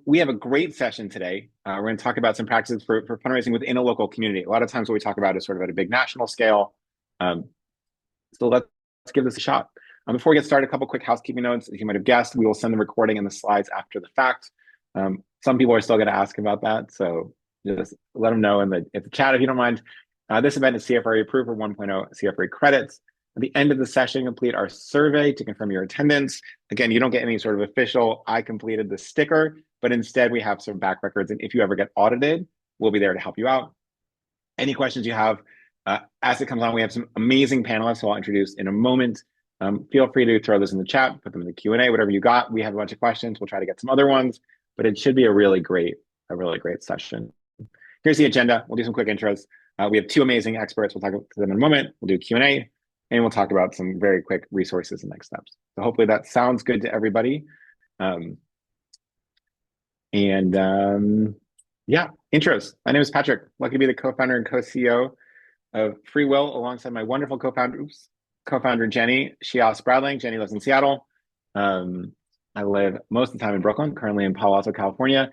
We have a great session today. We're going to talk about some practices for fundraising within a local community. A lot of times what we talk about is sort of at a big national scale. Um, so let's give this a shot. Before we get started, a couple quick housekeeping notes. As you might have guessed, we will send the recording and the slides after the fact. Some people are still going to ask about that, so just let them know in the chat if you don't mind. This event is CFRE approved for 1.0 CFRE credits. At the end of the session, complete our survey to confirm your attendance. Again, you don't get any sort of official, I completed the sticker, but instead we have some back records. And if you ever get audited, we'll be there to help you out. Any questions you have, as it comes on, we have some amazing panelists who I'll introduce in a moment. Feel free to throw this in the chat, put them in the Q&A, whatever you got. We have a bunch of questions. We'll try to get some other ones, but it should be a really great session. Here's the agenda. We'll do some quick intros. We have two amazing experts. We'll talk to them in a moment. We'll do Q&A, and we'll talk about some very quick resources and next steps. So hopefully that sounds good to everybody. Yeah, intros. My name is Patrick. Lucky to be the co-founder and co-CEO of FreeWill alongside my wonderful co-founder Jenny Shias-Bradling. Jenny lives in Seattle. I live most of the time in Brooklyn, currently in Palo Alto, California.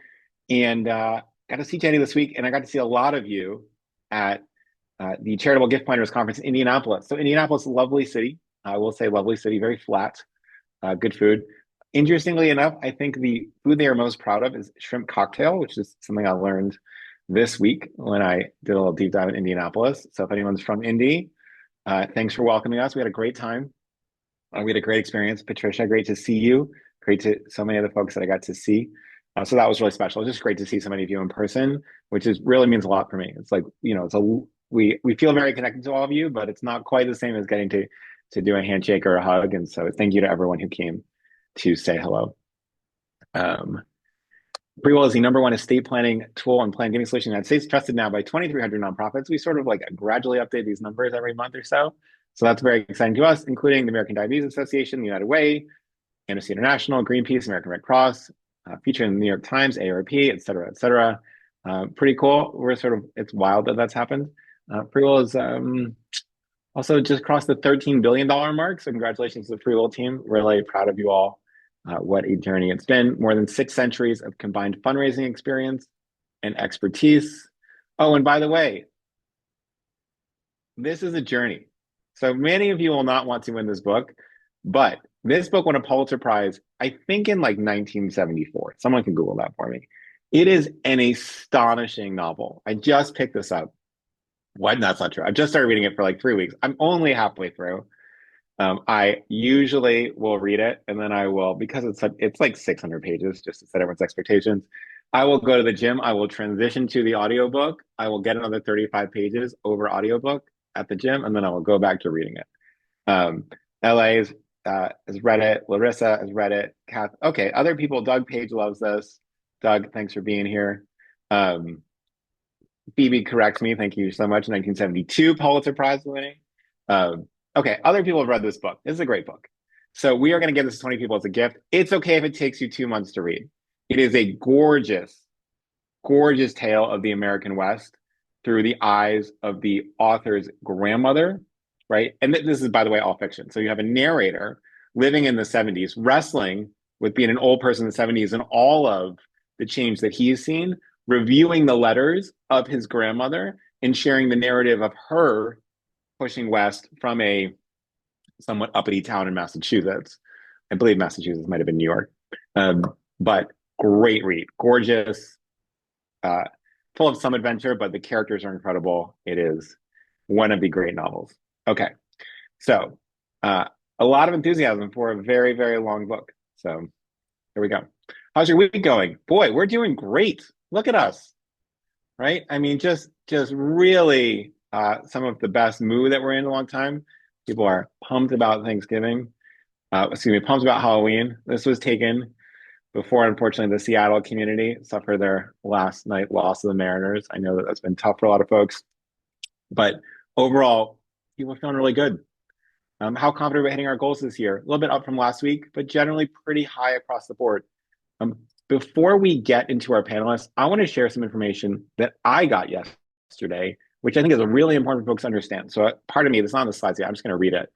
And got to see Jenny this week, and I got to see a lot of you at the Charitable Gift Planners Conference in Indianapolis. So Indianapolis, lovely city. I will say lovely city, very flat, good food. Interestingly enough, I think the food they are most proud of is shrimp cocktail, which is something I learned this week when I did a little deep dive in Indianapolis. So if anyone's from Indy, thanks for welcoming us. We had a great time. We had a great experience. Patricia, great to see you. Great to so many of the folks that I got to see. So that was really special. It's just great to see so many of you in person, which is really means a lot for me. It's like, you know, we feel very connected to all of you, but it's not quite the same as getting to do a handshake or a hug. And so thank you to everyone who came to say hello. FreeWill is the #1 estate planning tool and plan giving solution in the United States, trusted now by 2,300 nonprofits. We sort of like gradually update these numbers every month or so. So that's very exciting to us, including the American Diabetes Association, the United Way, Amnesty International, Greenpeace, American Red Cross, featured in the New York Times, AARP, et cetera, et cetera. Pretty cool. We're sort of, it's wild that that's happened. FreeWill is also just crossed the $13 billion mark. So congratulations to the FreeWill team. Really proud of you all. What a journey it's been. More than 6 centuries of combined fundraising experience and expertise. Oh, and by the way, this is a journey. So many of you will not want to win this book, but this book won a Pulitzer Prize, I think in like 1974. Someone can Google that for me. It is an astonishing novel. I just picked this up. What? That's not true. I've just started reading it for like 3 weeks. I'm only halfway through. I usually will read it, and then I will, because it's like 600 pages, just to set everyone's expectations. I will go to the gym. I will transition to the audiobook. I will get another 35 pages over audiobook at the gym, and then I will go back to reading it. LA has read it. Larissa has read it. Kath. Okay, other people. Doug Page loves this. Doug, thanks for being here. Phoebe corrects me. Thank you so much. 1972 Pulitzer Prize winning. Okay, other people have read this book. This is a great book. So we are going to give this to 20 people as a gift. It's okay if it takes you 2 months to read. It is a gorgeous, gorgeous tale of the American West through the eyes of the author's grandmother, right? And this is, by the way, all fiction. So you have a narrator living in the 70s, wrestling with being an old person in the 70s and all of the change that he's seen, reviewing the letters of his grandmother and sharing the narrative of her pushing west from a somewhat uppity town in Massachusetts. I believe Massachusetts might have been New York. But great read, gorgeous, full of some adventure, but the characters are incredible. It is one of the great novels. Okay, so a lot of enthusiasm for a very, very long book. So here we go. How's your week going? Boy, we're doing great. Look at us, right? I mean, just really some of the best mood that we're in a long time. People are pumped about Thanksgiving. Pumped about Halloween. This was taken before, unfortunately, the Seattle community suffered their last night loss to the Mariners. I know that that's been tough for a lot of folks, but overall, people are feeling really good. How confident we're hitting our goals this year? A little bit up from last week, but generally pretty high across the board. Before we get into our panelists, I want to share some information that I got yesterday, which I think is really important for folks to understand. So part of me, that's not on the slides yet, I'm just going to read it.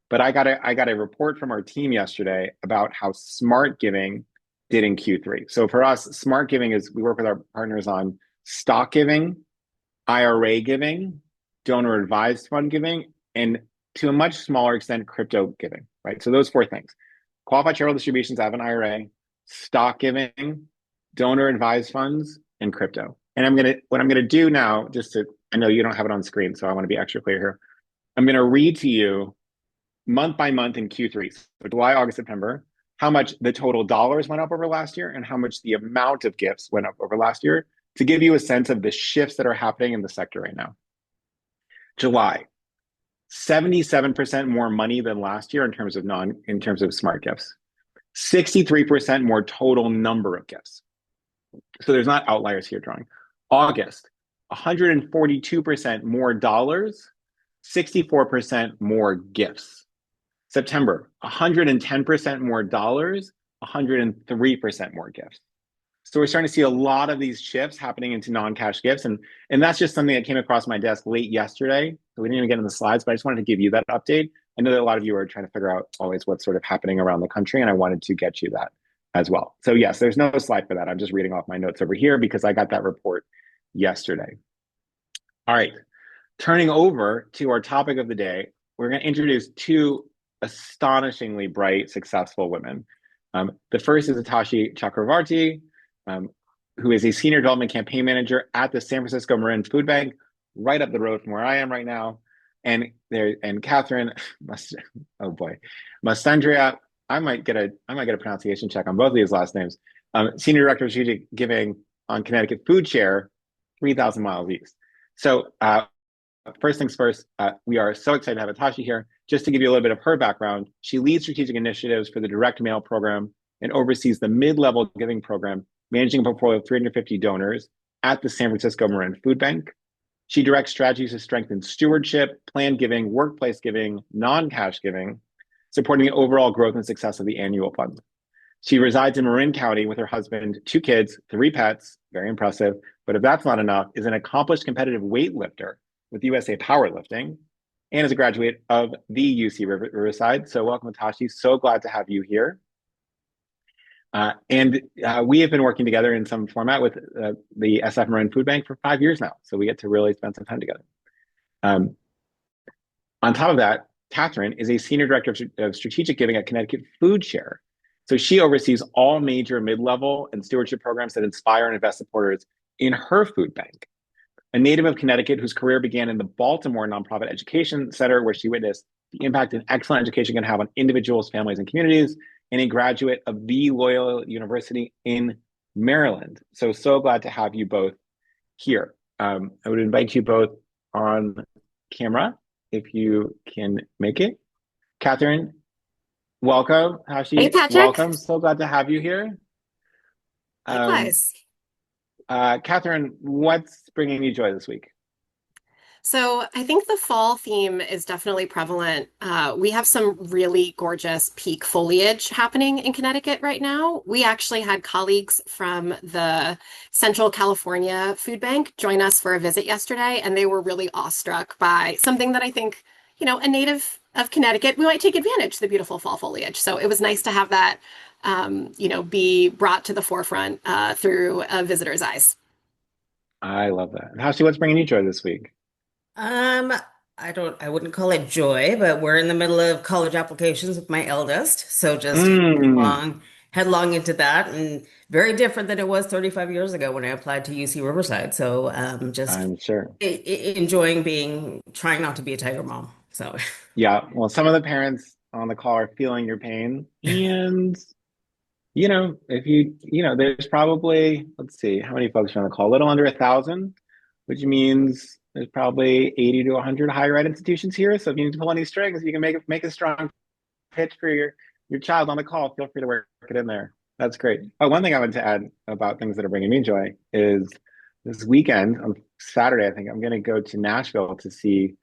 But I got a report from our team yesterday about how smart giving did in Q3. So for us, smart giving is we work with our partners on stock giving, IRA giving, donor advised fund giving, and to a much smaller extent, crypto giving, right? So those four things: qualified charitable distributions out of an IRA, stock giving, donor advised funds, and crypto. And what I'm gonna do now, I know you don't have it on screen, so I want to be extra clear here. I'm gonna read to you month by month in Q3, so July, August, September, how much the total dollars went up over last year and how much the amount of gifts went up over last year to give you a sense of the shifts that are happening in the sector right now. July, 77% more money than last year in terms of smart gifts. 63% more total number of gifts. So there's not outliers here drawing. August, 142% more dollars, 64% more gifts. September, 110% more dollars, 103% more gifts. So we're starting to see a lot of these shifts happening into non-cash gifts. And that's just something that came across my desk late yesterday. So we didn't even get in the slides, but I just wanted to give you that update. I know that a lot of you are trying to figure out always what's sort of happening around the country, and I wanted to get you that as well. So yes, there's no slide for that. I'm just reading off my notes over here because I got that report yesterday. All right, turning over to our topic of the day, we're going to introduce two astonishingly bright, successful women. The first is Atashi Chakravarty, who is a senior development campaign manager at the San Francisco-Marin Food Bank, right up the road from where I am right now. And Kathryn, oh boy, Mastandrea. I might get a pronunciation check on both of these last names. Senior Director of Strategic Giving on Connecticut Foodshare, 3,000 miles east. So first things first, we are so excited to have Atashi here. Just to give you a little bit of her background, she leads strategic initiatives for the direct mail program and oversees the mid-level giving program, managing a portfolio of 350 donors at the San Francisco-Marin Food Bank. She directs strategies to strengthen stewardship, planned giving, workplace giving, non-cash giving, supporting the overall growth and success of the annual fund. She resides in Marin County with her husband, 2 kids, 3 pets, very impressive. But if that's not enough, is an accomplished competitive weightlifter with USA Powerlifting and is a graduate of the UC Riverside. So welcome, Atashi. So glad to have you here. We have been working together in some format with the SF Marin Food Bank for 5 years now. So we get to really spend some time together. On top of that, Kathryn is a senior director of strategic giving at Connecticut Foodshare. So she oversees all major mid-level and stewardship programs that inspire and invest supporters in her food bank. A native of Connecticut whose career began in the Baltimore Nonprofit Education Center, where she witnessed the impact an excellent education can have on individuals, families, and communities, and a graduate of the Loyola University in Maryland. So glad to have you both here. I would invite you both on camera if you can make it. Kathryn, welcome. Atashi, Hey, Patrick. welcome. So glad to have you here. Likewise. Kathryn, what's bringing you joy this week? So I think the fall theme is definitely prevalent. We have some really gorgeous peak foliage happening in Connecticut right now. We actually had colleagues from the Central California Food Bank join us for a visit yesterday, and they were really awestruck by something that I think, a native of Connecticut, we might take advantage of the beautiful fall foliage. So it was nice to have that, be brought to the forefront through a visitor's eyes. I love that. And Hashi, what's bringing you joy this week? Um, I wouldn't call it joy, but we're in the middle of college applications with my eldest. So just Mm, headlong into that, and very different than it was 35 years ago when I applied to UC Riverside. So just I'm sure. enjoying trying not to be a tiger mom. So Yeah, well, some of the parents on the call are feeling your pain. And, if there's probably, let's see, how many folks are on the call? A little under 1,000, which means there's probably 80 to 100 higher ed institutions here. So if you need to pull any strings, you can make a strong pitch for your child on the call. Feel free to work it in there. That's great. Oh, one thing I wanted to add about things that are bringing me joy is this weekend on Saturday, I think I'm going to go to Nashville to see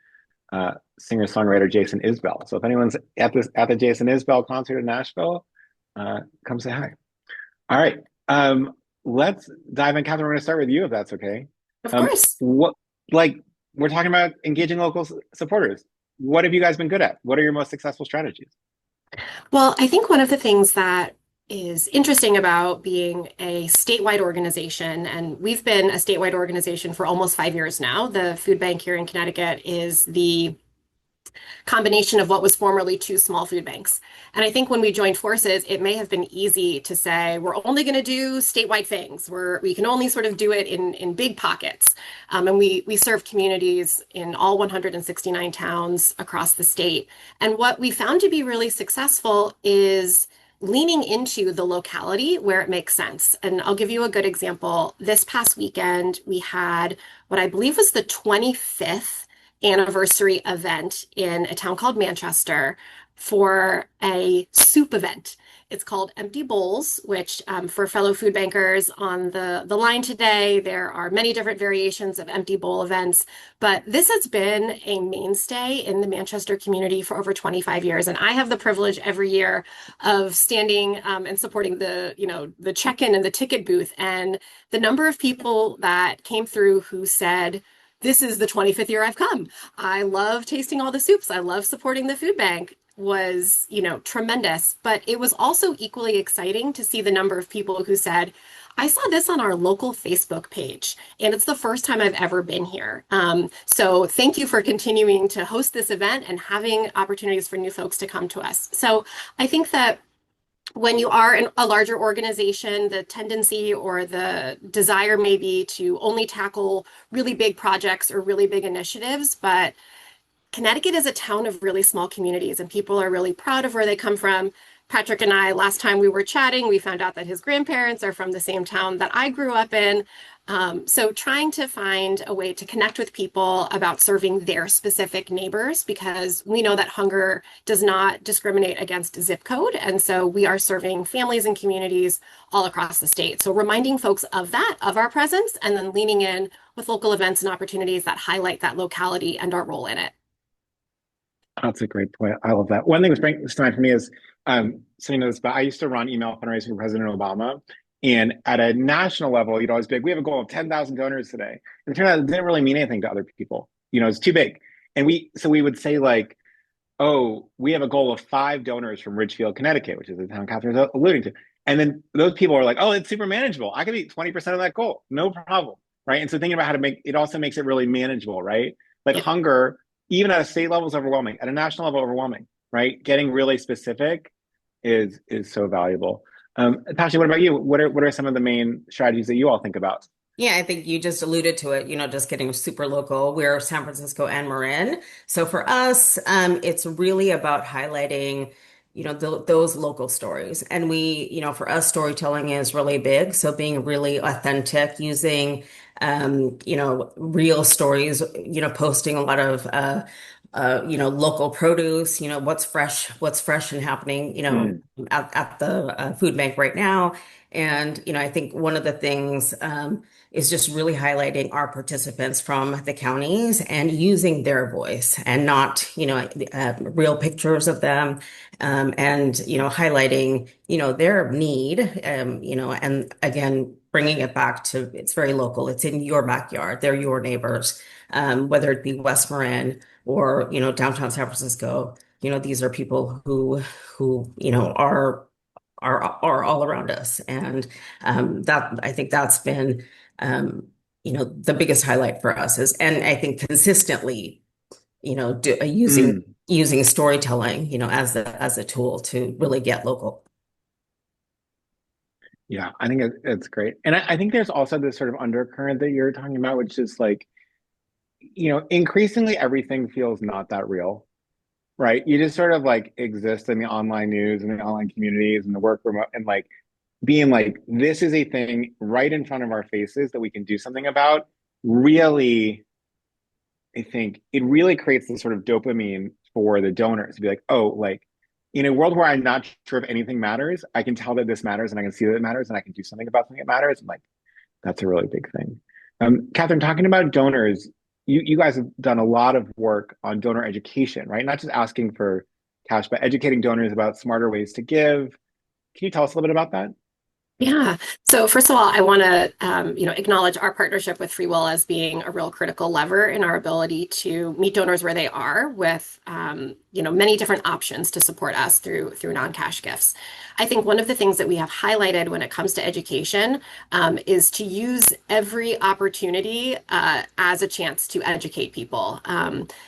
singer-songwriter Jason Isbell. So if anyone's at the Jason Isbell concert in Nashville, come say hi. All right. Let's dive in. Kathryn, we're going to start with you if that's okay. Of course. We're talking about engaging local supporters. What have you guys been good at? What are your most successful strategies? Well, I think one of the things that is interesting about being a statewide organization, and we've been a statewide organization for almost 5 years now. The food bank here in Connecticut is the combination of what was formerly two small food banks. And I think when we joined forces, it may have been easy to say, we're only going to do statewide things. We can only sort of do it in big pockets. And we serve communities in all 169 towns across the state. And what we found to be really successful is leaning into the locality where it makes sense. And I'll give you a good example. This past weekend, we had what I believe was the 25th anniversary event in a town called Manchester for a soup event. It's called Empty Bowls, which for fellow food bankers on the line today, there are many different variations of empty bowl events, but this has been a mainstay in the Manchester community for over 25 years. And I have the privilege every year of standing and supporting the check-in and the ticket booth. And the number of people that came through who said, this is the 25th year I've come. I love tasting all the soups. I love supporting the food bank was, tremendous. But it was also equally exciting to see the number of people who said, I saw this on our local Facebook page, and it's the first time I've ever been here. So thank you for continuing to host this event and having opportunities for new folks to come to us. So I think that when you are in a larger organization, the tendency or the desire may be to only tackle really big projects or really big initiatives, but Connecticut is a town of really small communities, and people are really proud of where they come from. Patrick and I, last time we were chatting, we found out that his grandparents are from the same town that I grew up in. So trying to find a way to connect with people about serving their specific neighbors, because we know that hunger does not discriminate against zip code. And so we are serving families and communities all across the state. So reminding folks of that, of our presence, and then leaning in with local events and opportunities that highlight that locality and our role in it. That's a great point. I love that. One thing that springs to mind for me is, so you know this, but I used to run email fundraising for President Obama. And at a national level, you'd always be like, we have a goal of 10,000 donors today. And it turned out it didn't really mean anything to other people. It's too big. And we would say like, oh, we have a goal of 5 donors from Ridgefield, Connecticut, which is the town Kathryn's alluding to. And then those people are like, oh, it's super manageable. I can meet 20% of that goal. No problem. Right. And so thinking about how to make it also makes it really manageable, right? Like hunger, even at a state level, is overwhelming. At a national level, overwhelming, right? Getting really specific is so valuable. Atashi, what about you? What are some of the main strategies that you all think about? Yeah, I think you just alluded to it, just getting super local. We're San Francisco and Marin. So for us, it's really about highlighting, those local stories. And for us, storytelling is really big. So being really authentic, using, real stories, posting a lot of, local produce, what's fresh and happening, at the food bank right now. And, I think one of the things, is just really highlighting our participants from the counties and using their voice and not, real pictures of them, and, highlighting, their need, and again, bringing it back to it's very local. It's in your backyard. They're your neighbors, whether it be West Marin or, downtown San Francisco. These are people who, are all around us. And that I think that's been the biggest highlight for us and I think consistently, using storytelling, as a tool to really get local. Yeah, I think it's great. And I think there's also this sort of undercurrent that you're talking about, which is like, increasingly everything feels not that real, right? You just sort of like exist in the online news and the online communities and the work remote and like being like, this is a thing right in front of our faces that we can do something about. Really, I think it really creates this sort of dopamine for the donors to be like, oh, like in a world where I'm not sure if anything matters, I can tell that this matters and I can see that it matters and I can do something about something that matters. And like, that's a really big thing. Kathryn, talking about donors, you guys have done a lot of work on donor education, right? Not just asking for cash, but educating donors about smarter ways to give. Can you tell us a little bit about that? Yeah. So first of all, I want to, acknowledge our partnership with FreeWill as being a real critical lever in our ability to meet donors where they are with, many different options to support us through non-cash gifts. I think one of the things that we have highlighted when it comes to education is to use every opportunity as a chance to educate people.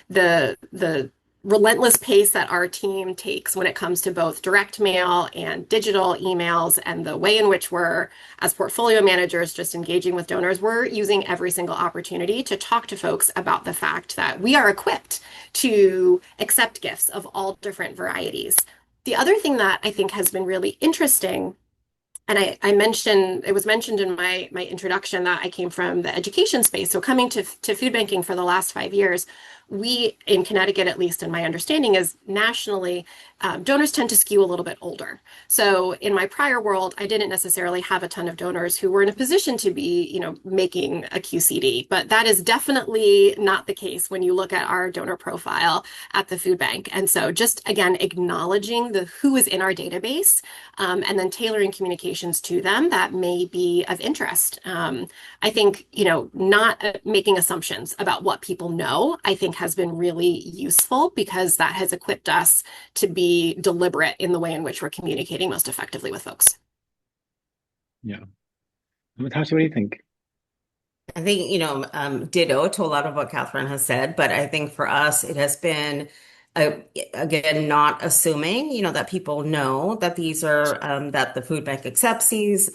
The relentless pace that our team takes when it comes to both direct mail and digital emails and the way in which we're, as portfolio managers, just engaging with donors, we're using every single opportunity to talk to folks about the fact that we are equipped to accept gifts of all different varieties. The other thing that I think has been really interesting, and I mentioned, it was mentioned in my introduction that I came from the education space. So coming to food banking for the last 5 years, we in Connecticut, at least in my understanding, is nationally, donors tend to skew a little bit older. So in my prior world, I didn't necessarily have a ton of donors who were in a position to be, making a QCD, but that is definitely not the case when you look at our donor profile at the food bank. And so just again, acknowledging the who is in our database, and then tailoring communications to them that may be of interest. I think, not making assumptions about what people know, I think has been really useful because that has equipped us to be deliberate in the way in which we're communicating most effectively with folks. Yeah. Natasha, what do you think? I think, ditto to a lot of what Kathryn has said, but I think for us, it has been, uh, again, not assuming, that people know that these are, that the food bank accepts these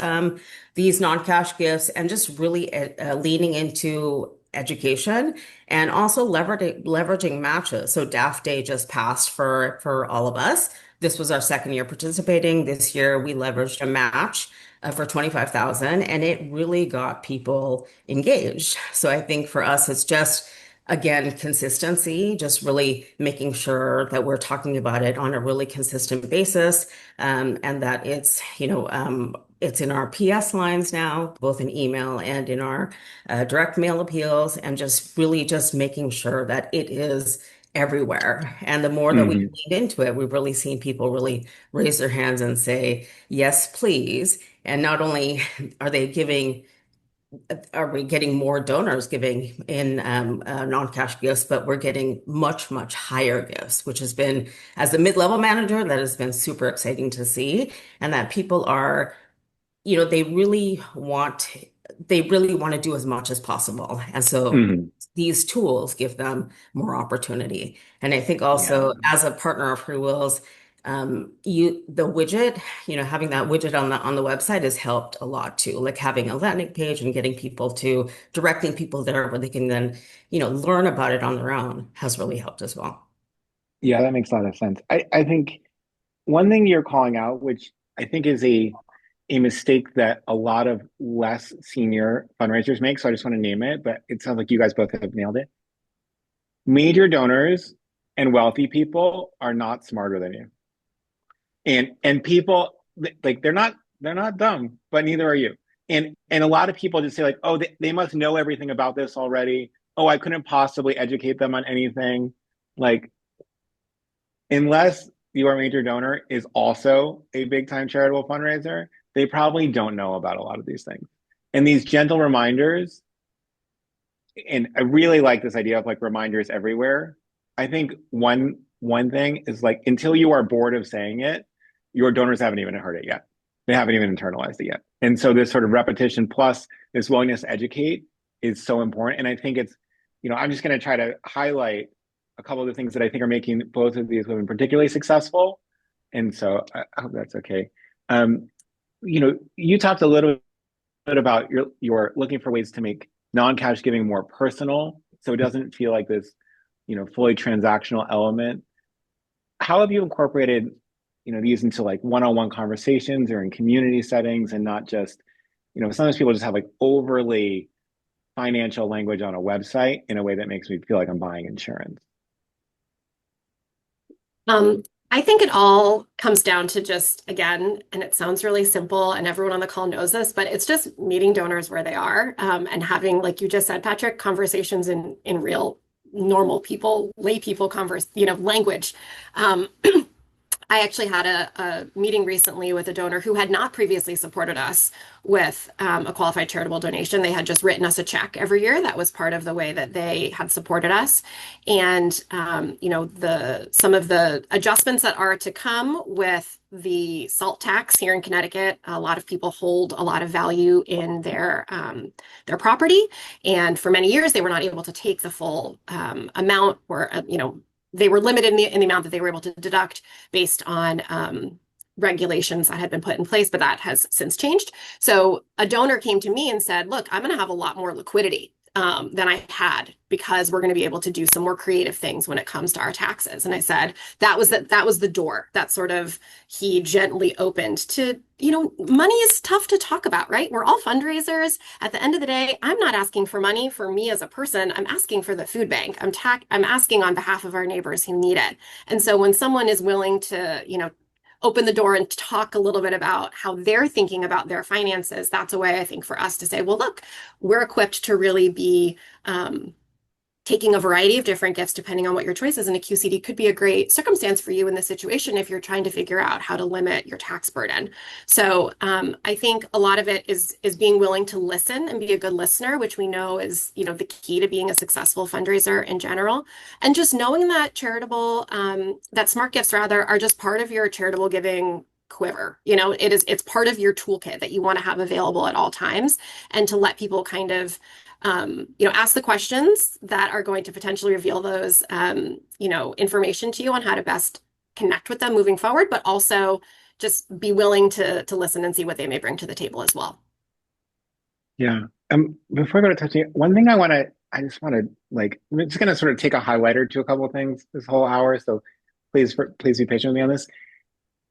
non-cash gifts, and just really leaning into education and also leveraging matches. So DAF Day just passed for all of us. This was our second year participating. This year we leveraged a match for 25,000, and it really got people engaged. So I think for us, it's just, again, consistency, just really making sure that we're talking about it on a really consistent basis, and that it's in our PS lines now, both in email and in our direct mail appeals, and just really just making sure that it is everywhere. And the more that we Hmm. lean into it, we've really seen people really raise their hands and say, yes, please. And not only are they giving, are we getting more donors giving in non-cash gifts, but we're getting much, much higher gifts, which has been, as a mid-level manager, that has been super exciting to see. And that people are, they really want to do as much as possible. And so Hmm. these tools give them more opportunity. And I think Yeah. also as a partner of FreeWill's, the widget, having that widget on the website has helped a lot too. Like having a landing page and getting people to directing people there where they can then, learn about it on their own has really helped as well. Yeah, that makes a lot of sense. I think one thing you're calling out, which I think is a mistake that a lot of less senior fundraisers make, so I just want to name it, but it sounds like you guys both have nailed it. Major donors and wealthy people are not smarter than you. And people like they're not dumb, but neither are you. And a lot of people just say like, oh, they must know everything about this already. Oh, I couldn't possibly educate them on anything. Like, unless your major donor is also a big time charitable fundraiser, they probably don't know about a lot of these things. And these gentle reminders, and I really like this idea of like reminders everywhere. I think one thing is like until you are bored of saying it, your donors haven't even heard it yet. They haven't even internalized it yet. And so this sort of repetition plus this willingness to educate is so important. And I think it's, I'm just going to try to highlight a couple of the things that I think are making both of these women particularly successful. And so I hope that's okay. You talked a little bit about your looking for ways to make non-cash giving more personal, so it doesn't feel like this, fully transactional element. How have you incorporated, these into like one-on-one conversations or in community settings, and not just, sometimes people just have like overly financial language on a website in a way that makes me feel like I'm buying insurance. Um, I think it all comes down to just, again, and it sounds really simple, and everyone on the call knows this, but it's just meeting donors where they are, and having, like you just said, Patrick, conversations in real normal people, lay people language. Um, I actually had a meeting recently with a donor who had not previously supported us with a qualified charitable donation. They had just written us a check every year. That was part of the way that they had supported us. And some of the adjustments that are to come with the salt tax here in Connecticut, a lot of people hold a lot of value in their property, and for many years they were not able to take the full amount, or they were limited in the amount that they were able to deduct based on regulations that had been put in place, but that has since changed. So a donor came to me and said, look, I'm going to have a lot more liquidity than I had, because we're going to be able to do some more creative things when it comes to our taxes. And I said, that was the door that sort of he gently opened to, money is tough to talk about, right? We're all fundraisers. At the end of the day, I'm not asking for money for me as a person. I'm asking for the food bank. I'm asking on behalf of our neighbors who need it. And so when someone is willing to, open the door and talk a little bit about how they're thinking about their finances, that's a way, I think, for us to say, well, look, we're equipped to really be taking a variety of different gifts depending on what your choice is. And a QCD could be a great circumstance for you in this situation if you're trying to figure out how to limit your tax burden. So I think a lot of it is being willing to listen and be a good listener, which we know is, the key to being a successful fundraiser in general. And just knowing that that smart gifts rather are just part of your charitable giving quiver. It's part of your toolkit that you want to have available at all times, and to let people kind of ask the questions that are going to potentially reveal those, information to you on how to best connect with them moving forward, but also just be willing to listen and see what they may bring to the table as well. Yeah. Before I go to touching, one thing I just want to I'm just going to sort of take a highlighter to a couple of things this whole hour. So please be patient with me on this.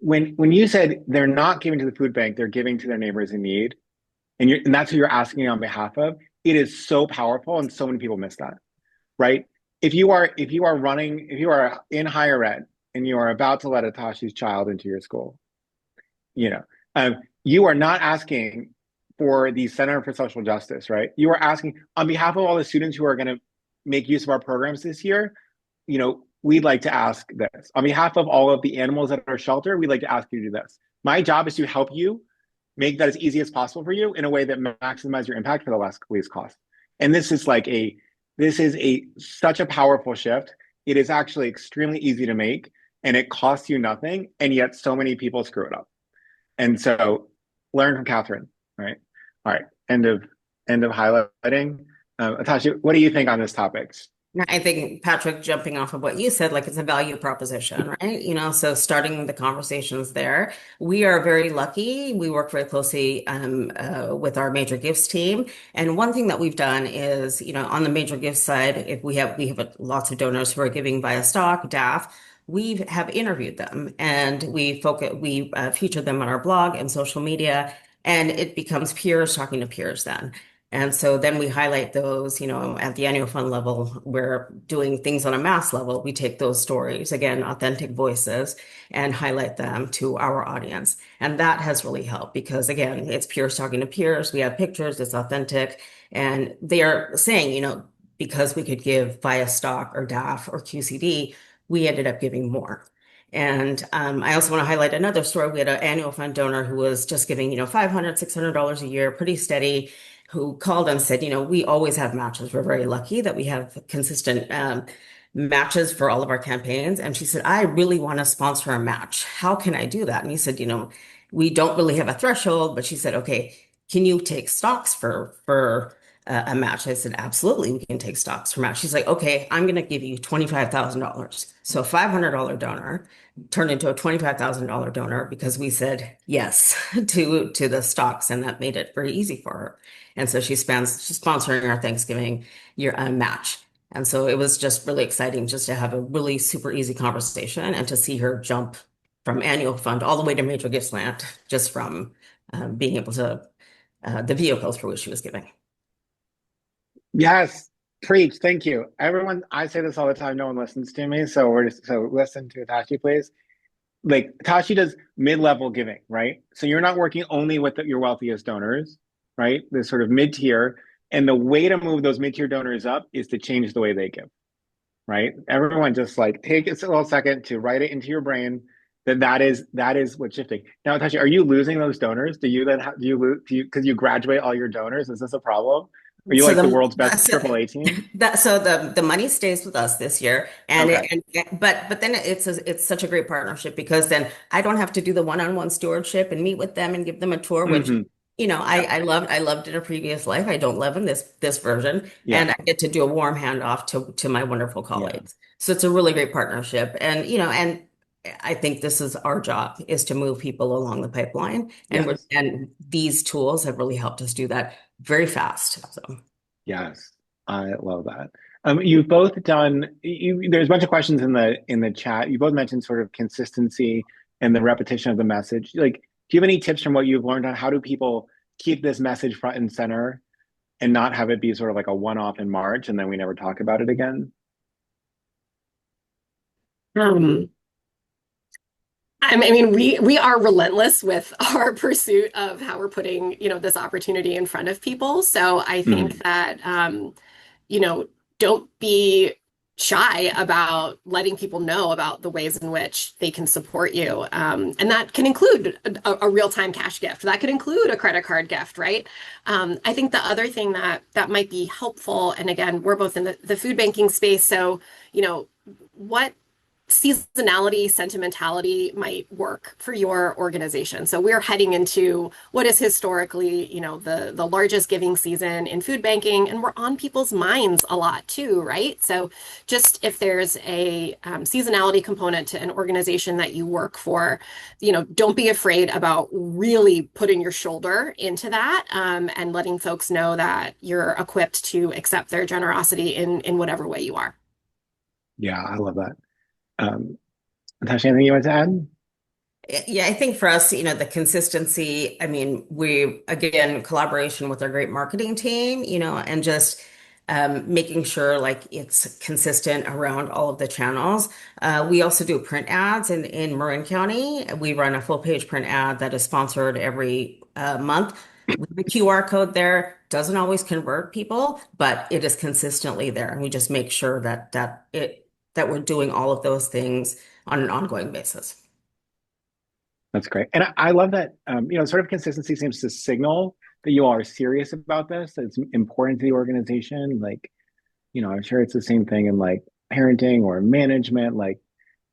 When you said they're not giving to the food bank, they're giving to their neighbors in need, and that's who you're asking on behalf of. It is so powerful, and so many people miss that, right? If you are in higher ed and you are about to let Atashi's child into your school, you are not asking for the Center for Social Justice, right? You are asking on behalf of all the students who are going to make use of our programs this year. We'd like to ask this on behalf of all of the animals at our shelter. We'd like to ask you to do this. My job is to help you make that as easy as possible for you in a way that maximizes your impact for the least cost. And this is such a powerful shift. It is actually extremely easy to make, and it costs you nothing. And yet so many people screw it up. And so learn from Kathryn, right? All right. End of highlighting. Atashi, what do you think on this topic? I think, Patrick, jumping off of what you said, it's a value proposition, right? So starting the conversations there. We are very lucky. We work very closely with our major gifts team. And one thing that we've done is, on the major gifts side, if we have lots of donors who are giving via stock, DAF, we have interviewed them, and we feature them on our blog and social media, and it becomes peers talking to peers then. And so then we highlight those, at the annual fund level. We're doing things on a mass level. We take those stories, again, authentic voices, and highlight them to our audience. And that has really helped because, again, it's peers talking to peers. We have pictures, it's authentic. And they are saying, because we could give via stock or DAF or QCD, we ended up giving more. And I also want to highlight another story. We had an annual fund donor who was just giving, $500, $600 a year, pretty steady, who called and said, we always have matches. We're very lucky that we have consistent matches for all of our campaigns. And she said, I really want to sponsor a match. How can I do that? And he said, we don't really have a threshold, but she said, okay, can you take stocks for a match? I said, absolutely, we can take stocks for match. She's like, okay, I'm going to give you $25,000. So a $500 donor turned into a $25,000 donor because we said yes to the stocks, and that made it very easy for her. And so she's sponsoring our Thanksgiving year match. And so it was just really exciting just to have a really super easy conversation and to see her jump from annual fund all the way to major gifts land just from being able to the vehicle through which she was giving. Yes, preach. Thank you. Everyone, I say this all the time. No one listens to me. So listen to Atashi, please. Atashi does mid-level giving, right? So you're not working only with your wealthiest donors, right? The sort of mid-tier. And the way to move those mid-tier donors up is to change the way they give, right? Everyone just take a little second to write it into your brain that is what's shifting. Now, Tashi, are you losing those donors? Do you then do you lose because you graduate all your donors? Is this a problem? Are you So like the the world's best AAA team? the money stays with us this year, and Okay. but then it's such a great partnership because then I don't have to do the one-on-one stewardship and meet with them and give them a tour, which Hmm. I Yeah. I loved in a previous life. I don't love in this version, Yeah. and I get to do a warm handoff to my wonderful Yeah. colleagues. So it's a really great partnership, and and I think this is our job is to move people along the pipeline, Yes. and these tools have really helped us do that very fast. So. Yes. I love that. You've both done there's a bunch of questions in the chat. You both mentioned sort of consistency and the repetition of the message. Like, do you have any tips from what you've learned on how do people keep this message front and center and not have it be sort of like a one-off in March and then we never talk about it again? Um, I mean, we are relentless with our pursuit of how we're putting, this opportunity in front of people. So I think Mhm. that, you know, don't be shy about letting people know about the ways in which they can support you. And that can include a real-time cash gift. That could include a credit card gift, right? I think the other thing that might be helpful, and again, we're both in the food banking space, so, what seasonality, sentimentality might work for your organization. So we're heading into what is historically, the largest giving season in food banking, and we're on people's minds a lot too, right? So just if there's a seasonality component to an organization that you work for, don't be afraid about really putting your shoulder into that, and letting folks know that you're equipped to accept their generosity in whatever way you are. Yeah, I love that. Um, Natasha, anything you want to add? Yeah, I think for us, the consistency, I mean, we, again, collaboration with our great marketing team, and just making sure like it's consistent around all of the channels. We also do print ads in Marin County. We run a full page print ad that is sponsored every month. We have a QR code there. Doesn't always convert people, but it is consistently there. And we just make sure that we're doing all of those things on an ongoing basis. That's great. And I love that, sort of consistency seems to signal that you all are serious about this. That it's important to the organization. Like, I'm sure it's the same thing in like parenting or management. Like,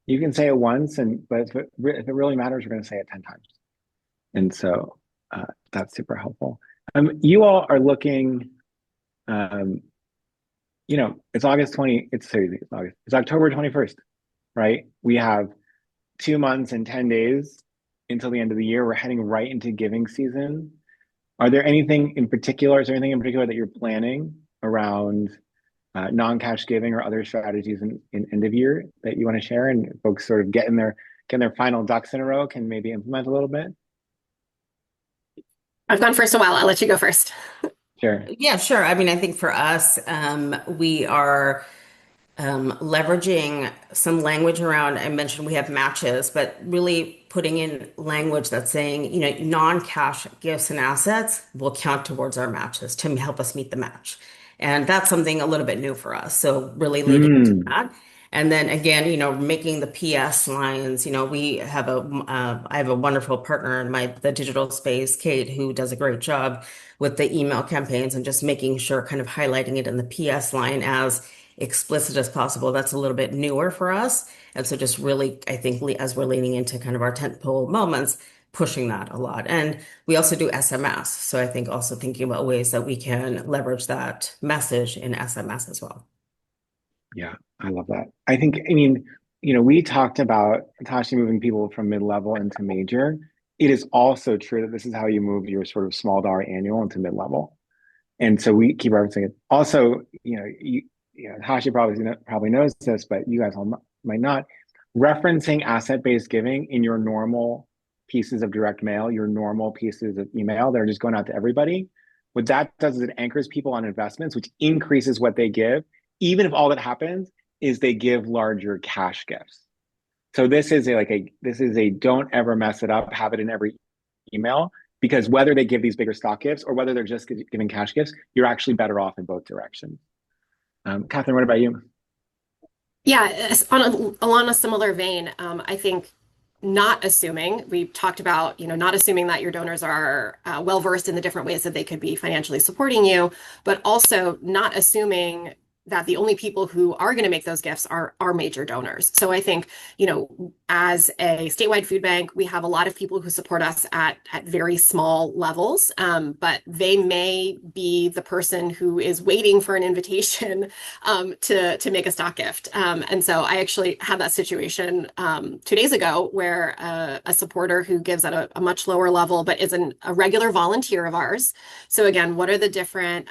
you can say it once, but if it really matters, we're going to say it 10 times. And so that's super helpful. You all are looking, um, it's August 20, it's October 21st, right? We have 2 months and 10 days until the end of the year. We're heading right into giving season. Are there anything in particular, is there anything in particular that you're planning around non-cash giving or other strategies in end of year that you want to share and folks sort of getting their final ducks in a row can maybe implement a little bit? I've gone first a while. I'll let you go first. Sure. Yeah, sure. I mean, I think for us, we are leveraging some language around, I mentioned we have matches, but really putting in language that's saying, non-cash gifts and assets will count towards our matches to help us meet the match. And that's something a little bit new for us. So really leaning into Mm. that. And then again, making the PS lines, I have a wonderful partner in the digital space, Kate, who does a great job with the email campaigns and just making sure kind of highlighting it in the PS line as explicit as possible. That's a little bit newer for us. And so just really, I think as we're leaning into kind of our tentpole moments, pushing that a lot. And we also do SMS. So I think also thinking about ways that we can leverage that message in SMS as well. Yeah, I love that. I mean, we talked about Tashi moving people from mid-level into major. It is also true that this is how you move your sort of small dollar annual into mid-level. And so we keep referencing it. Also, Tashi probably knows this, but you guys all might not. Referencing asset-based giving in your normal pieces of direct mail, your normal pieces of email that are just going out to everybody. What that does is it anchors people on investments, which increases what they give, even if all that happens is they give larger cash gifts. So this is a don't ever mess it up, have it in every email, because whether they give these bigger stock gifts or whether they're just giving cash gifts, you're actually better off in both directions. Kathryn, what about you? Yeah, along a similar vein, I think not assuming, we talked about, not assuming that your donors are well versed in the different ways that they could be financially supporting you, but also not assuming that the only people who are going to make those gifts are major donors. So I think, as a statewide food bank, we have a lot of people who support us at very small levels, but they may be the person who is waiting for an invitation to make a stock gift. And so I actually had that situation 2 days ago where a supporter who gives at a much lower level, but is a regular volunteer of ours. So again, what are the different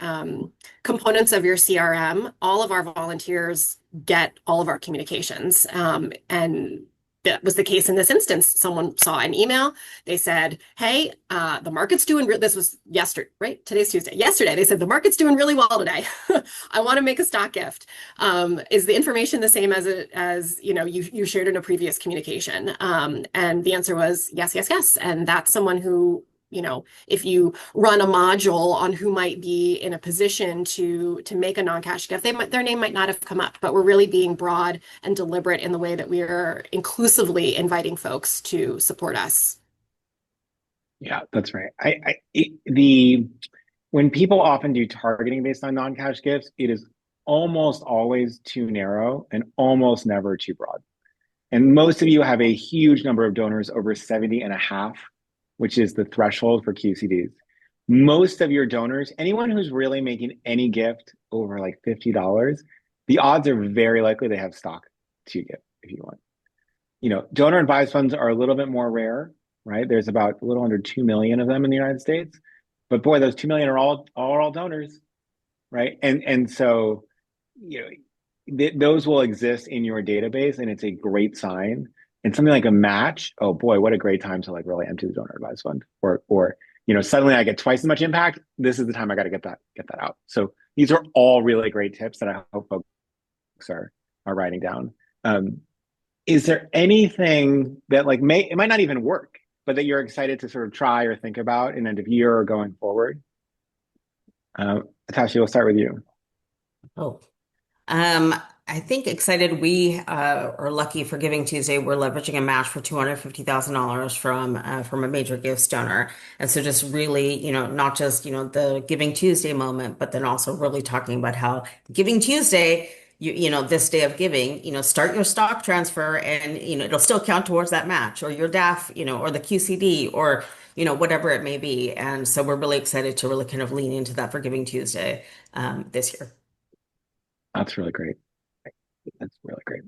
components of your CRM? All of our volunteers get all of our communications. And that was the case in this instance. Someone saw an email. They said, hey, the market's doing, this was yesterday, right? Today's Tuesday. Yesterday, they said, the market's doing really well today. I want to make a stock gift. Is the information the same as you shared in a previous communication? And the answer was yes, yes, yes. And that's someone who, if you run a module on who might be in a position to make a non-cash gift, their name might not have come up, but we're really being broad and deliberate in the way that we are inclusively inviting folks to support us. Yeah, that's right. When people often do targeting based on non-cash gifts, it is almost always too narrow and almost never too broad. And most of you have a huge number of donors over 70 and a half, which is the threshold for QCDs. Most of your donors, anyone who's really making any gift over like $50, the odds are very likely they have stock to give if you want. Donor advised funds are a little bit more rare, right? There's about a little under 2 million of them in the United States. But boy, those 2 million are all donors, right? And so, those will exist in your database, and it's a great sign. And something like a match, oh boy, what a great time to like really empty the donor advised fund. Or suddenly I get twice as much impact. This is the time I got to get that out. So these are all really great tips that I hope folks are writing down. Is there anything that like it might not even work, but that you're excited to sort of try or think about in end of year or going forward? Atashi, we'll start with you. Oh, I think excited. We are lucky for Giving Tuesday. We're leveraging a match for $250,000 from a major gifts donor, and so just really, not just the Giving Tuesday moment, but then also really talking about how Giving Tuesday, this day of giving, start your stock transfer, and it'll still count towards that match, or your DAF, or the QCD, or whatever it may be. And so we're really excited to really kind of lean into that for Giving Tuesday this year. That's really great. That's really great.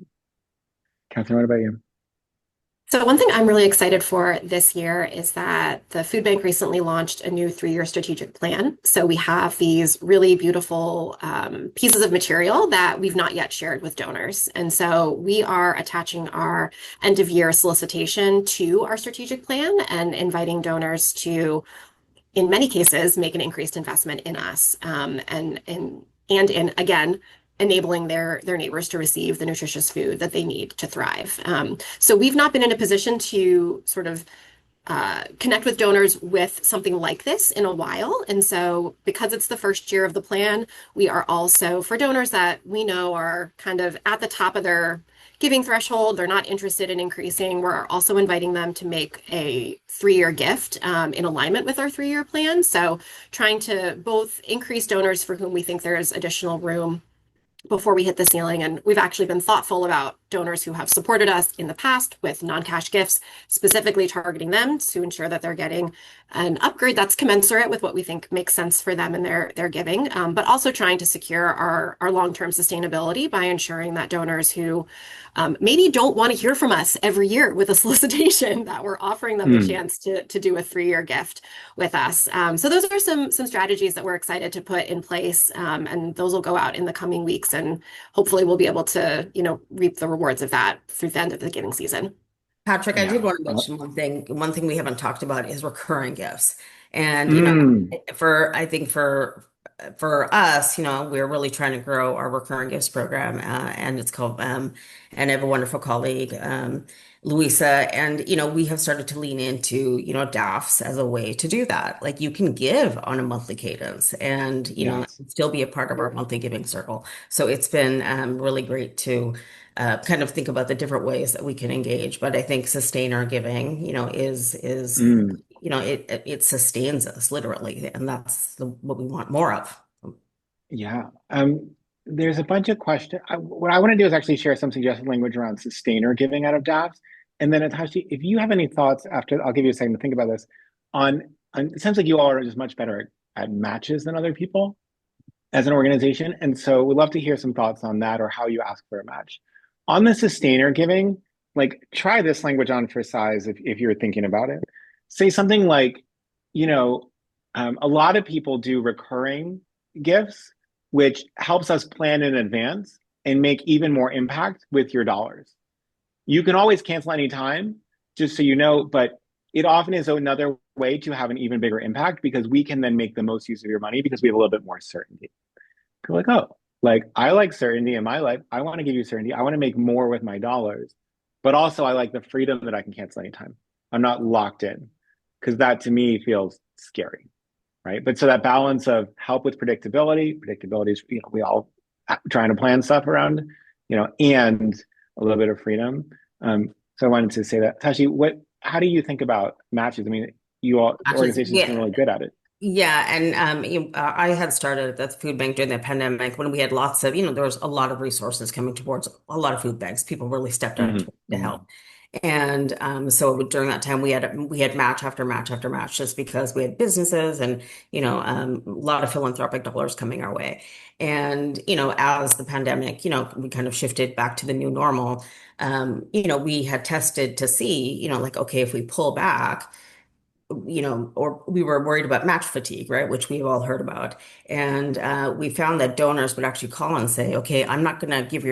Kathryn, what about you? So one thing I'm really excited for this year is that the food bank recently launched a new 3-year strategic plan. So we have these really beautiful pieces of material that we've not yet shared with donors. And so we are attaching our end of year solicitation to our strategic plan and inviting donors to, in many cases, make an increased investment in us, and in, again, enabling their neighbors to receive the nutritious food that they need to thrive. So we've not been in a position to sort of connect with donors with something like this in a while. And so because it's the first year of the plan, we are also, for donors that we know are kind of at the top of their giving threshold, they're not interested in increasing, we're also inviting them to make a 3-year gift in alignment with our 3-year plan. So trying to both increase donors for whom we think there's additional room before we hit the ceiling. And we've actually been thoughtful about donors who have supported us in the past with non-cash gifts, specifically targeting them to ensure that they're getting an upgrade that's commensurate with what we think makes sense for them and their giving, but also trying to secure our long-term sustainability by ensuring that donors who maybe don't want to hear from us every year with a solicitation, that we're offering them the chance to do a 3-year gift with us. So those are some strategies that we're excited to put in place, and those will go out in the coming weeks, and hopefully we'll be able to reap the rewards of that through the end of the giving season. Patrick, I did want to mention one thing. One thing we haven't talked about is recurring gifts. And, I think for for us, we're really trying to grow our recurring gifts program, and it's called, and I have a wonderful colleague, Louisa, and we have started to lean into, DAFs as a way to do that. Like you can give on a monthly cadence, and Yes. still be a part of our monthly giving circle. So it's been really great to kind of think about the different ways that we can engage. But I think sustainer giving, is Mm. it sustains us literally, and that's what we want more of. Yeah. There's a bunch of questions. What I want to do is actually share some suggested language around sustainer giving out of DApps. And then Atashi, if you have any thoughts after, I'll give you a second to think about this on it sounds like you all are just much better at matches than other people as an organization. And so we'd love to hear some thoughts on that or how you ask for a match. On the sustainer giving, like try this language on for size if you're thinking about it. Say something like, you know, a lot of people do recurring gifts, which helps us plan in advance and make even more impact with your dollars. You can always cancel anytime, just so you know, but it often is another way to have an even bigger impact because we can then make the most use of your money because we have a little bit more certainty. You're like, oh, like I like certainty in my life. I want to give you certainty. I want to make more with my dollars, but also I like the freedom that I can cancel anytime. I'm not locked in because that to me feels scary, right? But so that balance of help with predictability is, we all trying to plan stuff around, and a little bit of freedom. So I wanted to say that. Tashi, how do you think about matches? I mean, you all, the Matches, organization's been yeah. really good at it. Yeah, and I had started at the food bank during the pandemic when we had lots of, there was a lot of resources coming towards a lot of food banks. People really stepped up Mhm, to mhm. help. And so during that time, we had match after match after match, just because we had businesses and a lot of philanthropic dollars coming our way. And as the pandemic, we kind of shifted back to the new normal. We had tested to see, like, okay, if we pull back, or we were worried about match fatigue, right? Which we've all heard about. And we found that donors would actually call and say, okay, I'm not going to give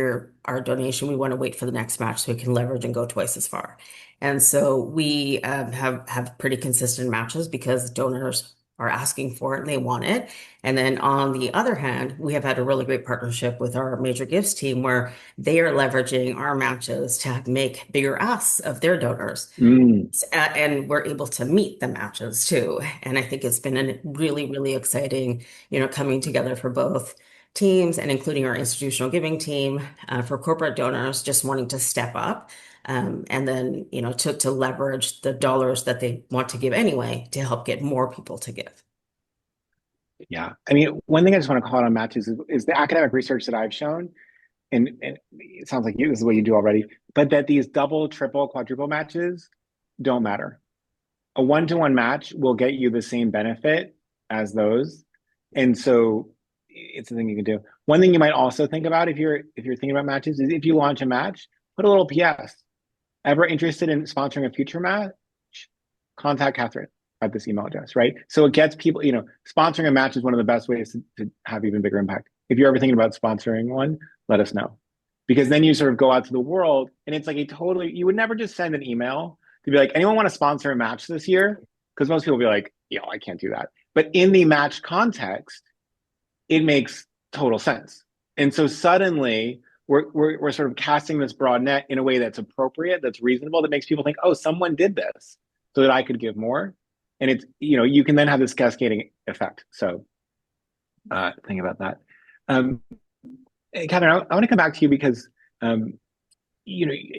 our donation. We want to wait for the next match so we can leverage and go twice as far. And so we have pretty consistent matches because donors are asking for it and they want it. And then on the other hand, we have had a really great partnership with our major gifts team where they are leveraging our matches to make bigger asks of their donors, Mm, and we're able to meet the matches too. And I think it's been a really, really exciting, coming together for both teams and including our institutional giving team, for corporate donors just wanting to step up, and then, to leverage the dollars that they want to give anyway to help get more people to give. yeah. I mean, one thing I just want to call out on matches is the academic research that I've shown, and it sounds like this is what you do already, but that these double, triple, quadruple matches don't matter. A one-to-one match will get you the same benefit as those. And so it's a thing you can do. One thing you might also think about if you're thinking about matches is if you launch a match, put a little PS. Ever interested in sponsoring a future match? Contact Kathryn at this email address, right? So it gets people, sponsoring a match is one of the best ways to have even bigger impact. If you're ever thinking about sponsoring one, let us know. Because then you sort of go out to the world and it's like you would never just send an email to be like, anyone want to sponsor a match this year? Because most people will be like, I can't do that. But in the match context, it makes total sense. And so suddenly we're sort of casting this broad net in a way that's appropriate, that's reasonable, that makes people think, oh, someone did this so that I could give more. And it's, you can then have this cascading effect. So think about that. Kathryn, I want to come back to you because I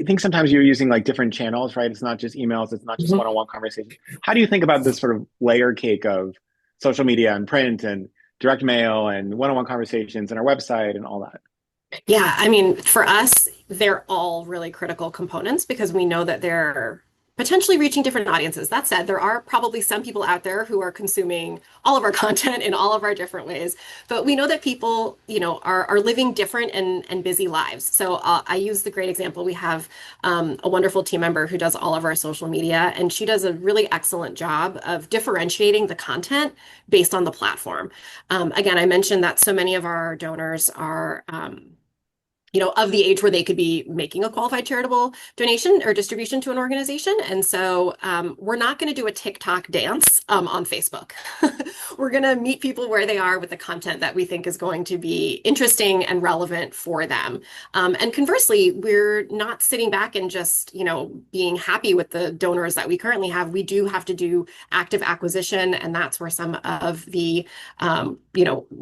think sometimes you're using like different channels, right? It's not just emails, it's not just Mhm. one-on-one conversation. How do you think about this sort of layer cake of social media and print and direct mail and one-on-one conversations and our website and all that? Yeah, I mean, for us, they're all really critical components because we know that they're potentially reaching different audiences. That said, there are probably some people out there who are consuming all of our content in all of our different ways. But we know that people, are living different and busy lives. So I use the great example. We have a wonderful team member who does all of our social media, and she does a really excellent job of differentiating the content based on the platform. Again, I mentioned that so many of our donors are of the age where they could be making a qualified charitable donation or distribution to an organization. And so we're not going to do a TikTok dance on Facebook. We're going to meet people where they are with the content that we think is going to be interesting and relevant for them. And conversely, we're not sitting back and just, being happy with the donors that we currently have. We do have to do active acquisition, and that's where some of the,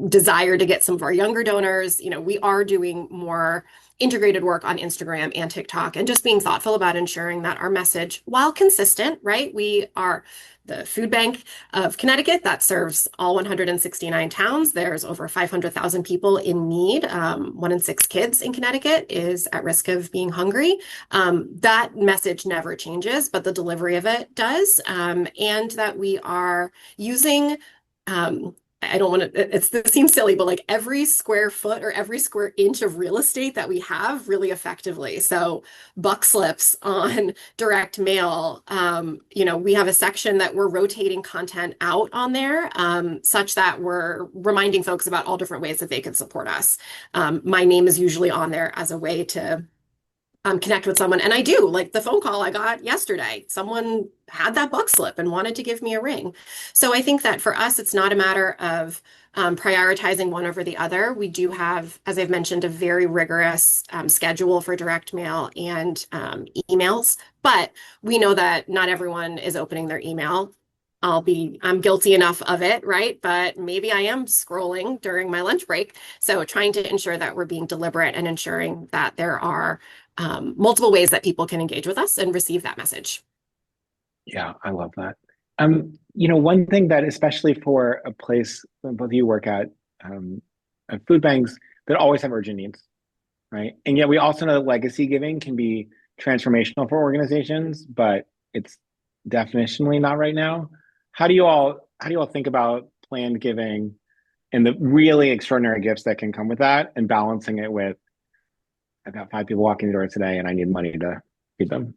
desire to get some of our younger donors, we are doing more integrated work on Instagram and TikTok, and just being thoughtful about ensuring that our message, while consistent, right? We are the food bank of Connecticut that serves all 169 towns. There's over 500,000 people in need. 1 in 6 kids in Connecticut is at risk of being hungry. That message never changes, but the delivery of it does. And that we are using I don't want to, this seems silly, but like every square foot or every square inch of real estate that we have really effectively. So buck slips on direct mail, we have a section that we're rotating content out on there, such that we're reminding folks about all different ways that they can support us. My name is usually on there as a way to connect with someone. And I do, like the phone call I got yesterday. Someone had that buck slip and wanted to give me a ring. So I think that for us, it's not a matter of prioritizing one over the other. We do have, as I've mentioned, a very rigorous schedule for direct mail and emails, but we know that not everyone is opening their email. I'm guilty enough of it, right? But maybe I am scrolling during my lunch break. So trying to ensure that we're being deliberate and ensuring that there are multiple ways that people can engage with us and receive that message. Yeah, I love that. One thing that, especially for a place that both of you work at food banks that always have urgent needs, right? And yet we also know that legacy giving can be transformational for organizations, but it's definitionally not right now. How do you all think about planned giving and the really extraordinary gifts that can come with that, and balancing it with, I've got 5 people walking the door today and I need money to feed them?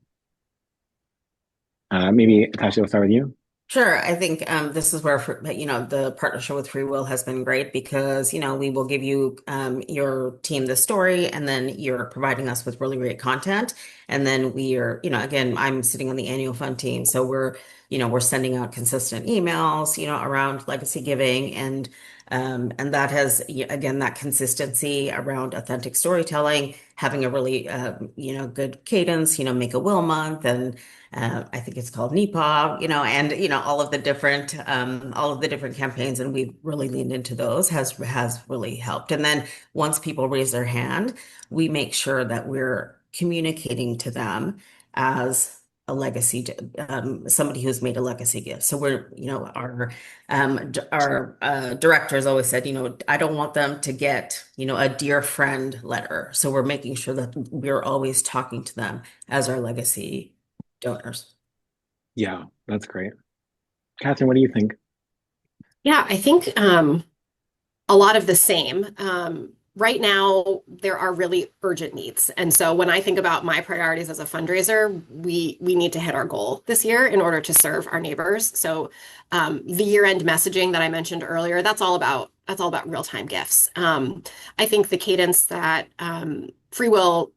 Maybe Atashi, we'll start with you. Sure. I think this is where, the partnership with FreeWill has been great because, we will give you your team the story, and then you're providing us with really great content. And then we are, again, I'm sitting on the annual fund team. So we're sending out consistent emails, around legacy giving, and that has, again, that consistency around authentic storytelling, having a really, good cadence, make a will month, and I think it's called NEPA, and all of the different campaigns, and we've really leaned into those has really helped. And then once people raise their hand, we make sure that we're communicating to them as a legacy, somebody who's made a legacy gift. So we're, our directors always said, I don't want them to get, a dear friend letter. So we're making sure that we're always talking to them as our legacy donors. Yeah, that's great. Kathryn, what do you think? Yeah, I think a lot of the same. Right now, there are really urgent needs. And so when I think about my priorities as a fundraiser, we need to hit our goal this year in order to serve our neighbors. So the year-end messaging that I mentioned earlier, that's all about real-time gifts. I think the cadence that FreeWill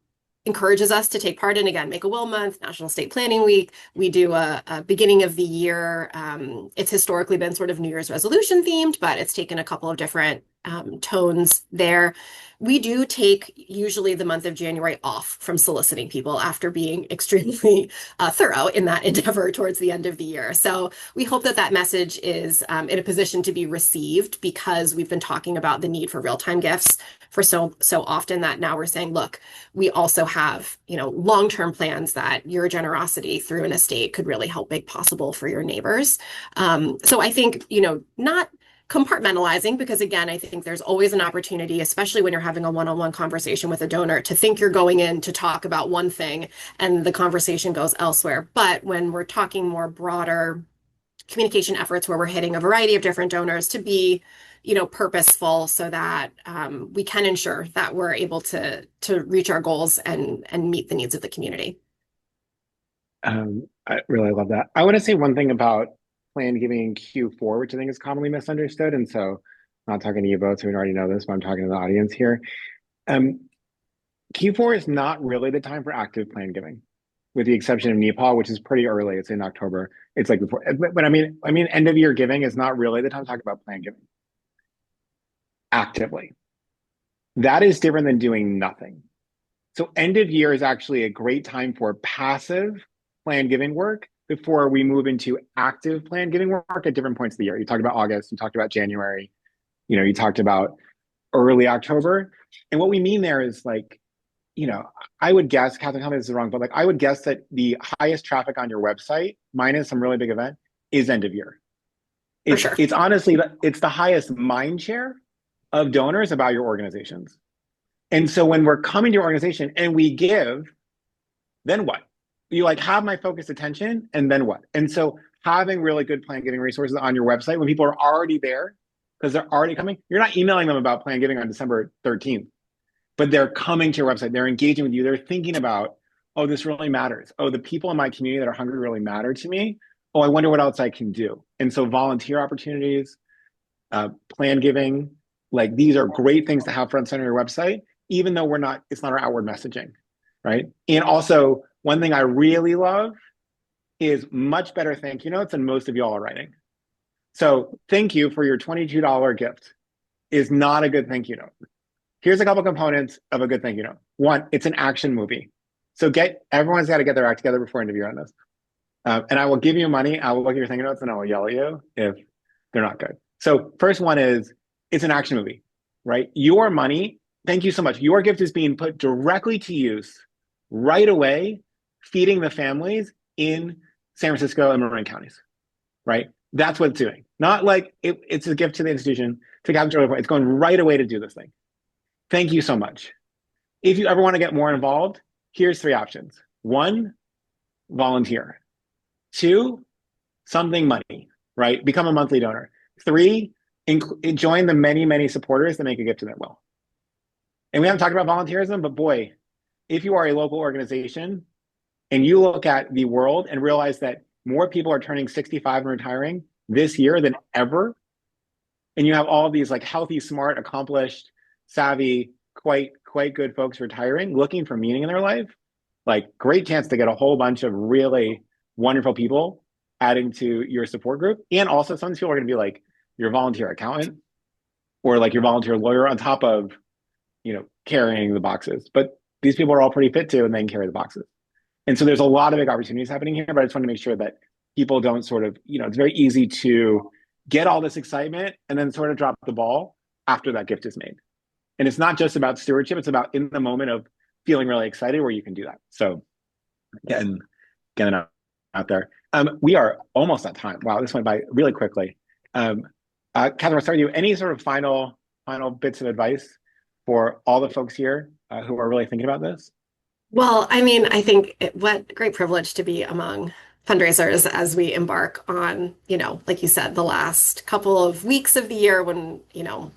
encourages us to take part in, again, Make a Will Month, National Estate Planning Week. We do a beginning of the year. It's historically been sort of New Year's resolution themed, but it's taken a couple of different tones there. We do take usually the month of January off from soliciting people after being extremely thorough in that endeavor towards the end of the year. So we hope that that message is in a position to be received, because we've been talking about the need for real-time gifts for so often that now we're saying, look, we also have, long-term plans that your generosity through an estate could really help make possible for your neighbors. So I think, not compartmentalizing, because again, I think there's always an opportunity, especially when you're having a one-on-one conversation with a donor, to think you're going in to talk about one thing and the conversation goes elsewhere. But when we're talking more broader communication efforts where we're hitting a variety of different donors, to be, purposeful so that we can ensure that we're able to reach our goals and meet the needs of the community. I really love that. I want to say one thing about planned giving in Q4, which I think is commonly misunderstood. And so I'm not talking to you both who already know this, but I'm talking to the audience here. Q4 is not really the time for active plan giving, with the exception of Nepal, which is pretty early. It's in October. It's like before, but I mean, end of year giving is not really the time to talk about plan giving actively. That is different than doing nothing. So end of year is actually a great time for passive plan giving work before we move into active plan giving work at different points of the year. You talked about August, you talked about January, you talked about early October. And what we mean there is like, I would guess, Kathryn, tell me this is wrong, but like I would guess that the highest traffic on your website, minus some really big event, is end of year. For sure. It's honestly, it's the highest mind share of donors about your organizations. And so when we're coming to your organization and we give, then what? You like have my focused attention, and then what? And so having really good plan giving resources on your website when people are already there, because they're already coming, you're not emailing them about plan giving on December 13th, but they're coming to your website, they're engaging with you, they're thinking about, oh, this really matters. Oh, the people in my community that are hungry really matter to me. Oh, I wonder what else I can do. And so volunteer opportunities, plan giving, like these are great things to have front center your website, even though it's not our outward messaging, right? And also, one thing I really love is much better thank you notes than most of y'all are writing. So thank you for your $22 gift is not a good thank you note. Here's a couple components of a good thank you note. One, it's an action movie. So everyone's got to get their act together before interview on this. And I will give you money. I will look at your thank you notes and I will yell at you if they're not good. So first one is, it's an action movie, right? Your money, thank you so much. Your gift is being put directly to use right away, feeding the families in San Francisco and Marin counties, right? That's what it's doing. Not like it's a gift to the institution, to capture early point. It's going right away to do this thing. Thank you so much. If you ever want to get more involved, here's 3 options. 1, volunteer. 2, something money, right? Become a monthly donor. 3, join the many, many supporters that make a gift to their will. And we haven't talked about volunteerism, but boy, if you are a local organization and you look at the world and realize that more people are turning 65 and retiring this year than ever, and you have all these like healthy, smart, accomplished, savvy, quite good folks retiring, looking for meaning in their life, like great chance to get a whole bunch of really wonderful people adding to your support group. And also some people are going to be like your volunteer accountant or like your volunteer lawyer on top of, carrying the boxes. But these people are all pretty fit too, and they can carry the boxes. And so there's a lot of big opportunities happening here, but I just want to make sure that people don't sort of, it's very easy to get all this excitement and then sort of drop the ball after that gift is made. And it's not just about stewardship, it's about in the moment of feeling really excited where you can do that. So getting out there. We are almost at time. Wow, this went by really quickly. Kathryn, I'll start with you. Any sort of final bits of advice for all the folks here who are really thinking about this? Well, I mean, I think what great privilege to be among fundraisers as we embark on, like you said, the last couple of weeks of the year when,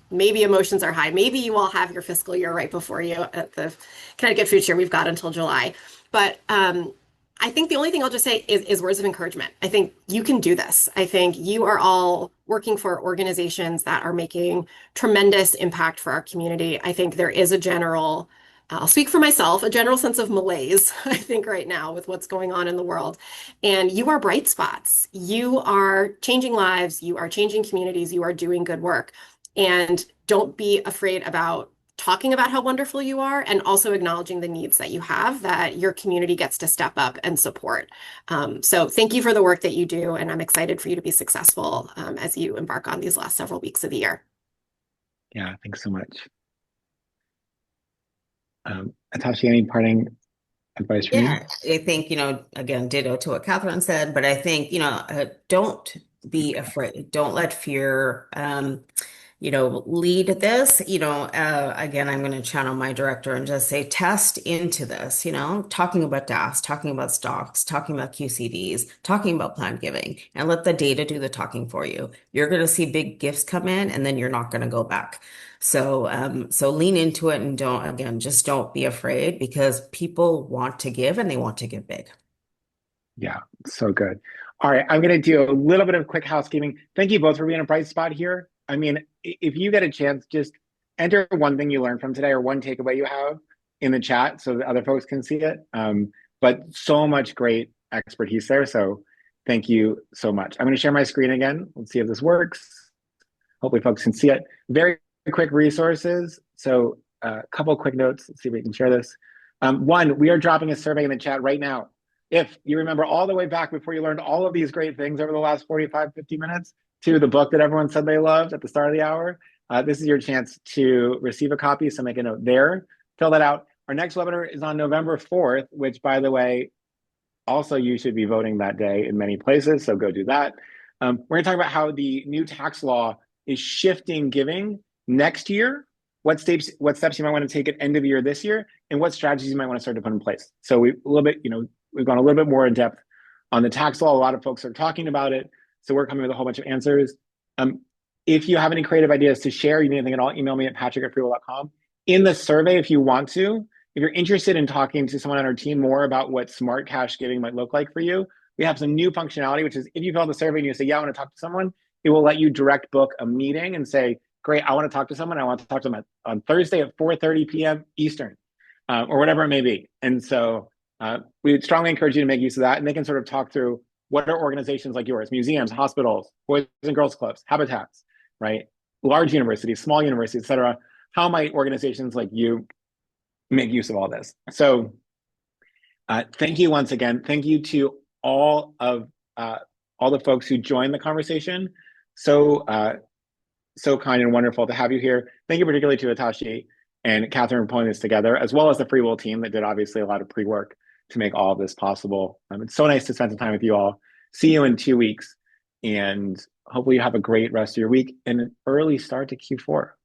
maybe emotions are high. Maybe you all have your fiscal year right before you at the Connecticut Foodshare. We've got until July. But I think the only thing I'll just say is words of encouragement. I think you can do this. I think you are all working for organizations that are making tremendous impact for our community. I think there is a general I'll speak for myself, a general sense of malaise, I think, right now with what's going on in the world. And you are bright spots. You are changing lives. You are changing communities. You are doing good work. And don't be afraid about talking about how wonderful you are and also acknowledging the needs that you have that your community gets to step up and support. So thank you for the work that you do. And I'm excited for you to be successful as you embark on these last several weeks of the year. Yeah, thanks so much. Atashi, any parting advice from you? I think, again, ditto to what Kathryn said, but I think, don't be afraid. Don't let fear, lead this. Again, I'm going to channel my director and just say, test into this, talking about DAS, talking about stocks, talking about QCDs, talking about plan giving, and let the data do the talking for you. You're going to see big gifts come in, and then you're not going to go back. So lean into it and just don't be afraid because people want to give and they want to give big. Yeah, so good. All right, I'm going to do a little bit of quick housekeeping. Thank you both for being a bright spot here. I mean, if you get a chance, just enter one thing you learned from today or one takeaway you have in the chat so that other folks can see it. But so much great expertise there. So thank you so much. I'm going to share my screen again. Let's see if this works. Hopefully folks can see it. Very quick resources. So a couple quick notes. Let's see if we can share this. One, we are dropping a survey in the chat right now. If you remember all the way back before you learned all of these great things over the last 45, 50 minutes to the book that everyone said they loved at the start of the hour, this is your chance to receive a copy. So make a note there, fill that out. Our next webinar is on November 4th, which, by the way, also you should be voting that day in many places. So go do that. We're going to talk about how the new tax law is shifting giving next year, what steps you might want to take at end of year this year, and what strategies you might want to start to put in place. So we've gone a little bit more in depth on the tax law. A lot of folks are talking about it. So we're coming with a whole bunch of answers. If you have any creative ideas to share, you need anything at all, email me at patrick@freewill.com. In the survey, if you want to, if you're interested in talking to someone on our team more about what smart cash giving might look like for you, we have some new functionality, which is if you fill out the survey and you say, yeah, I want to talk to someone, it will let you direct book a meeting and say, great, I want to talk to someone. I want to talk to them on Thursday at 4:30 p.m. Eastern, or whatever it may be. And so we would strongly encourage you to make use of that. And they can sort of talk through what are organizations like yours, museums, hospitals, boys and girls clubs, habitats, right? Large universities, small universities, et cetera. How might organizations like you make use of all this? So thank you once again. Thank you to all the folks who joined the conversation. So kind and wonderful to have you here. Thank you particularly to Atashi and Kathryn for pulling this together, as well as the FreeWill team that did obviously a lot of pre-work to make all of this possible. It's so nice to spend some time with you all. See you in 2 weeks, and hopefully you have a great rest of your week and an early start to Q4.